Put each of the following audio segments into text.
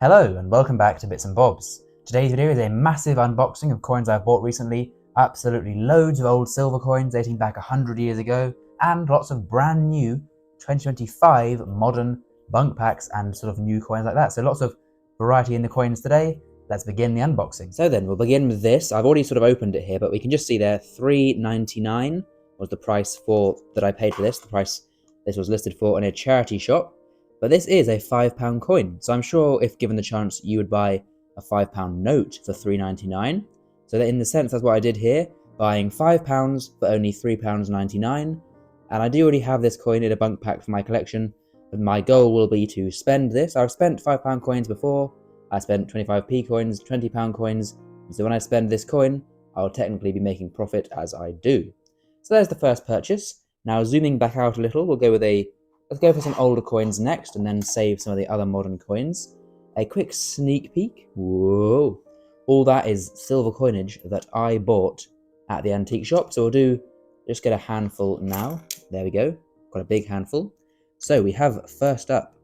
Hello and welcome back to Bits and Bobs. Today's video is a massive unboxing of coins I've bought recently, absolutely loads of old silver coins dating back 100 years ago, and lots of brand new 2025 modern bunk packs and sort of new coins like that. So lots of variety in the coins today. Let's begin the unboxing. So then we'll begin with this. I've already sort of opened it here, but we can just see there $3.99 was the price that I paid for this. The price this was listed for in a charity shop. But this is a £5 coin, so I'm sure if given the chance you would buy a £5 note for $3.99. So that in the sense that's what I did here, buying £5 for only £3.99. And I do already have this coin in a bunk pack for my collection, but my goal will be to spend this. I've spent £5 coins before, I spent 25p coins, £20 coins, so when I spend this coin, I'll technically be making profit as I do. So there's the first purchase. Now zooming back out a little, let's go for some older coins next and then save some of the other modern coins. A quick sneak peek. Whoa. All that is silver coinage that I bought at the antique shop. So we'll just get a handful now. There we go. Got a big handful. So we have first up,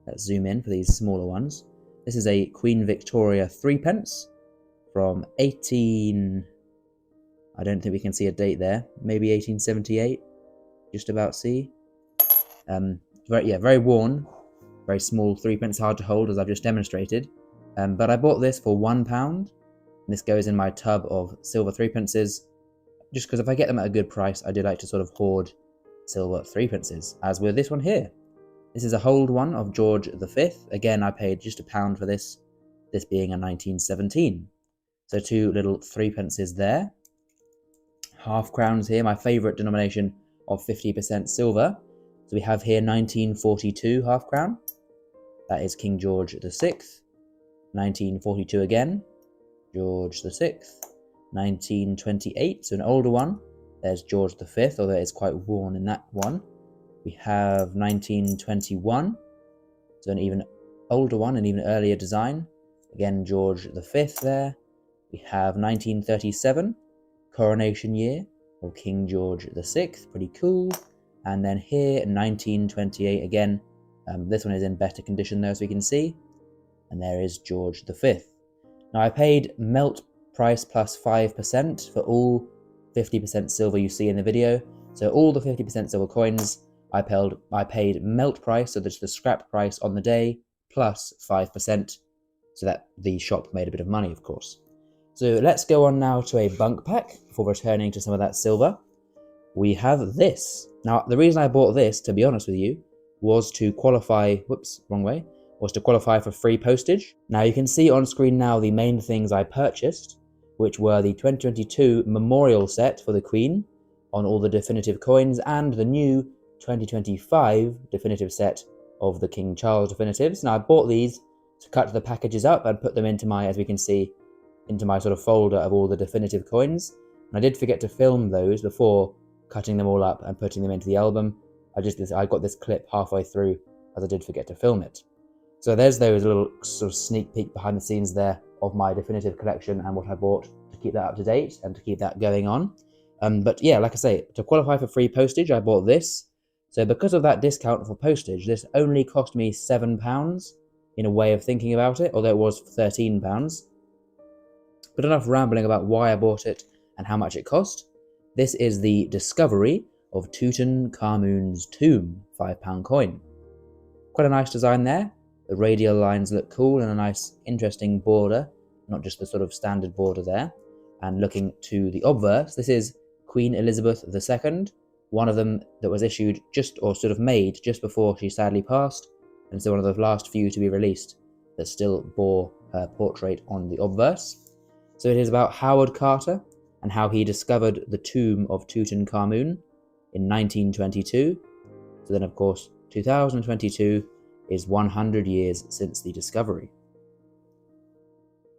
let's zoom in for these smaller ones. This is a Queen Victoria 3p from I don't think we can see a date there. Maybe 1878. Just about see. Very worn, very small 3p, hard to hold as I've just demonstrated. But I bought this for £1. And this goes in my tub of silver 3p, just because if I get them at a good price, I do like to sort of hoard silver 3p, as with this one here. This is a hold one of George V. Again, I paid just £1 for this being a 1917. So two little 3p there. Half crowns here, my favourite denomination of 50% silver. So we have here 1942 half crown. That is King George VI. 1942 again, George VI. 1928, so an older one. There's George V, although it's quite worn in that one. We have 1921, so an even older one, an even earlier design. Again, George V there. We have 1937, coronation year of King George VI, pretty cool. And then here, 1928 again. This one is in better condition though, as we can see. And there is George V. Now I paid melt price plus 5% for all 50% silver you see in the video. So all the 50% silver coins, I paid melt price, so that's the scrap price on the day, plus 5%, so that the shop made a bit of money, of course. So let's go on now to a bunk pack before returning to some of that silver. We have this. Now, the reason I bought this, to be honest with you, was to qualify, was to qualify for free postage. Now, you can see on screen now the main things I purchased, which were the 2022 memorial set for the Queen on all the definitive coins and the new 2025 definitive set of the King Charles definitives. Now, I bought these to cut the packages up and put them into my, as we can see, into my sort of folder of all the definitive coins. And I did forget to film those before cutting them all up and putting them into the album. I got this clip halfway through as I did forget to film it. So there's those little sort of sneak peek behind the scenes there of my definitive collection and what I bought to keep that up to date and to keep that going on. But yeah, like I say, to qualify for free postage, I bought this. So because of that discount for postage, this only cost me £7 in a way of thinking about it, although it was £13. But enough rambling about why I bought it and how much it cost. This is the discovery of Tutankhamun's tomb, £5 coin. Quite a nice design there. The radial lines look cool and a nice interesting border, not just the sort of standard border there. And looking to the obverse, this is Queen Elizabeth II, one of them that was issued made just before she sadly passed, and so one of the last few to be released that still bore her portrait on the obverse. So it is about Howard Carter and how he discovered the tomb of Tutankhamun in 1922. So then, of course, 2022 is 100 years since the discovery.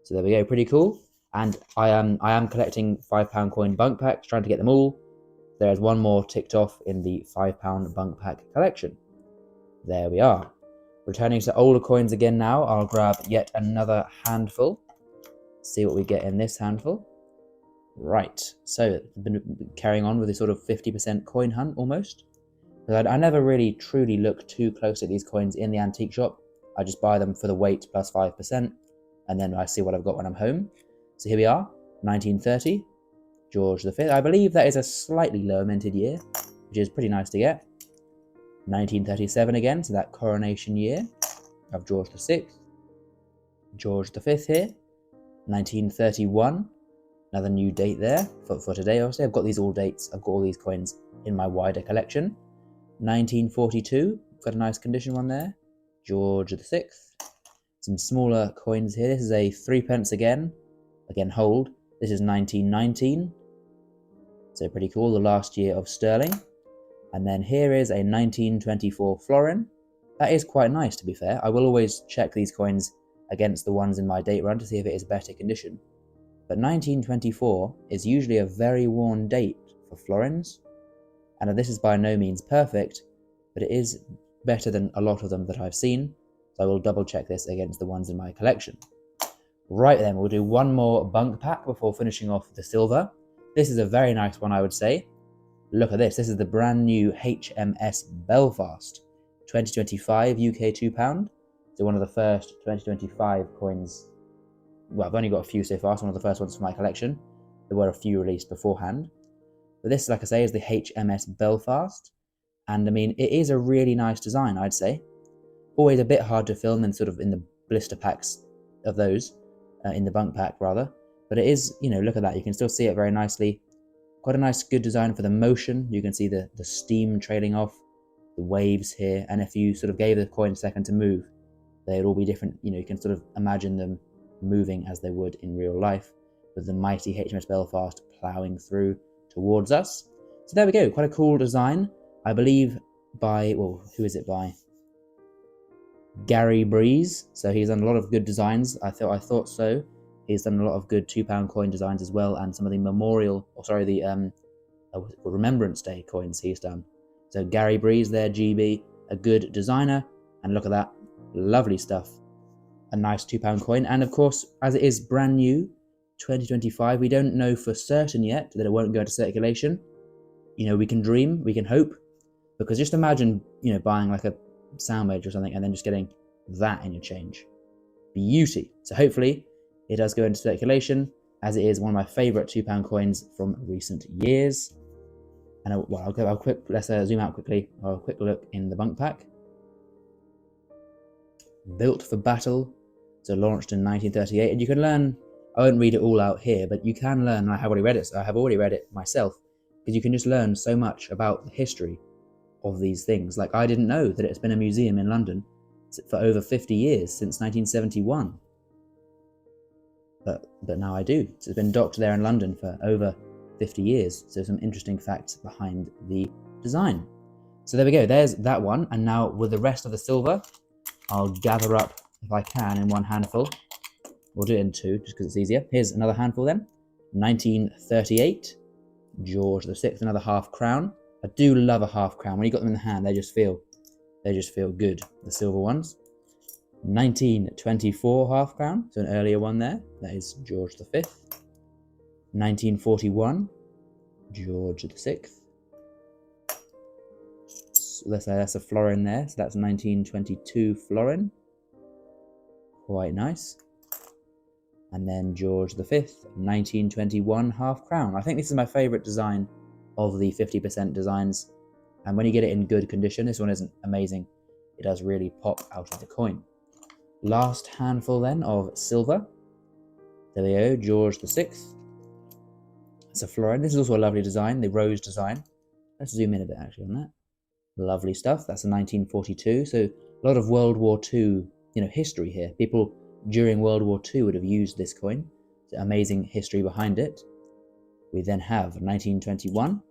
So there we go, pretty cool. And I am collecting £5 coin bunk packs, trying to get them all. There's one more ticked off in the £5 bunk pack collection. There we are. Returning to older coins again now, I'll grab yet another handful. See what we get in this handful. Right, so I've been carrying on with this sort of 50% coin hunt almost. I never really truly look too close at these coins in the antique shop. I just buy them for the weight plus 5%, and then I see what I've got when I'm home. So here we are, 1930, George V. I believe that is a slightly lower minted year, which is pretty nice to get. 1937 again, so that coronation year of George VI. George V here. 1931, another new date there for today. Obviously, I've got these all dates. I've got all these coins in my wider collection. 1942, got a nice condition one there. George VI. Some smaller coins here. This is a 3p again. Again, hold. This is 1919. So pretty cool, the last year of sterling. And then here is a 1924 florin. That is quite nice, to be fair. I will always check these coins against the ones in my date run to see if it is better condition. But 1924 is usually a very worn date for florins. And this is by no means perfect, but it is better than a lot of them that I've seen. So I will double check this against the ones in my collection. Right then, we'll do one more bunk pack before finishing off the silver. This is a very nice one, I would say. Look at this. This is the brand new HMS Belfast, 2025 UK £2. So one of the first 2025 coins. Well, I've only got a few so far, so one of the first ones for my collection. There were a few released beforehand. But this, like I say, is the HMS Belfast. And I mean, it is a really nice design, I'd say. Always a bit hard to film and sort of in the blister packs of those, in the bunk pack rather. But it is, you know, look at that. You can still see it very nicely. Quite a nice, good design for the motion. You can see the steam trailing off, the waves here. And if you sort of gave the coin a second to move, they'd all be different. You know, you can sort of imagine them moving as they would in real life, with the mighty HMS Belfast ploughing through towards us. So there we go. Quite a cool design. I believe by, well, who is it by? Gary Breeze. So he's done a lot of good designs. I thought so. He's done a lot of good £2 coin designs as well, and some of the Remembrance Day coins he's done. So Gary Breeze there, GB, a good designer, and look at that, lovely stuff. A nice £2 coin, and of course, as it is brand new, 2025, we don't know for certain yet that it won't go into circulation. You know, we can dream, we can hope, because just imagine, you know, buying like a sound wedge or something and then just getting that in your change. Beauty. So hopefully it does go into circulation, as it is one of my favourite £2 coins from recent years. And let's zoom out quickly. I'll have a quick look in the bunk pack. Built for battle, so launched in 1938, and you can learn. I won't read it all out here, but you can learn. I have already read it. So I have already read it myself, because you can just learn so much about the history of these things. Like, I didn't know that it's been a museum in London for over 50 years, since 1971. But now I do. So it's been docked there in London for over 50 years. So some interesting facts behind the design. So there we go. There's that one. And now with the rest of the silver, I'll gather up, if I can, in one handful. We'll do it in two, just because it's easier. Here's another handful then. 1938, George VI, another half crown. I do love a half crown. When you got them in the hand, they just feel good, the silver ones. 1924 half crown, so an earlier one there. That is George V. 1941, George VI. So that's a florin there. So that's 1922 florin. Quite nice. And then George V, 1921 half crown. I think this is my favourite design of the 50% designs. And when you get it in good condition, this one isn't amazing. It does really pop out of the coin. Last handful then of silver. There we go, George VI. It's a florin. This is also a lovely design, the rose design. Let's zoom in a bit actually on that. Lovely stuff. That's a 1942. So a lot of World War II, you know, history here. People during World War II would have used this coin. So amazing history behind it. We then have 1921,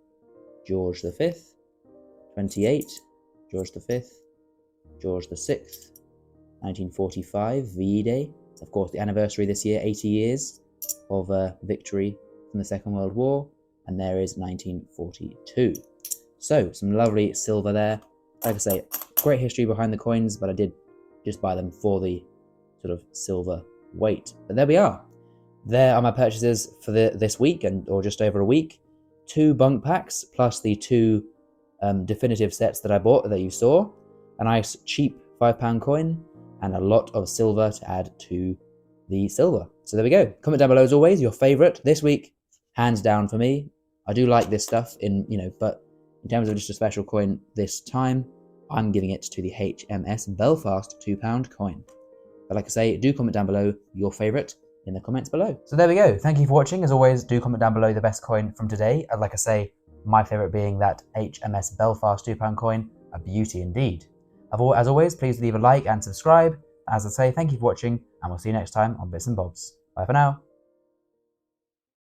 George V. 28, George V. George VI. 1945, VE Day. It's of course the anniversary this year, 80 years of victory from the Second World War. And there is 1942. So some lovely silver there. Like I say, great history behind the coins, but I did just buy them for the sort of silver weight. But there we are. There are my purchases for this week, or just over a week. 2 bunk packs plus the 2 definitive sets that I bought that you saw. A nice cheap £5 coin, and a lot of silver to add to the silver. So there we go. Comment down below as always your favorite this week, hands down for me. I do like this stuff but in terms of just a special coin this time, I'm giving it to the HMS Belfast £2 coin. But like I say, do comment down below your favorite in the comments below. So there we go. Thank you for watching. As always, do comment down below the best coin from today. And like I say, my favorite being that HMS Belfast £2 coin, a beauty indeed. As always, please leave a like and subscribe. As I say, thank you for watching, and we'll see you next time on Bits and Bobs. Bye for now.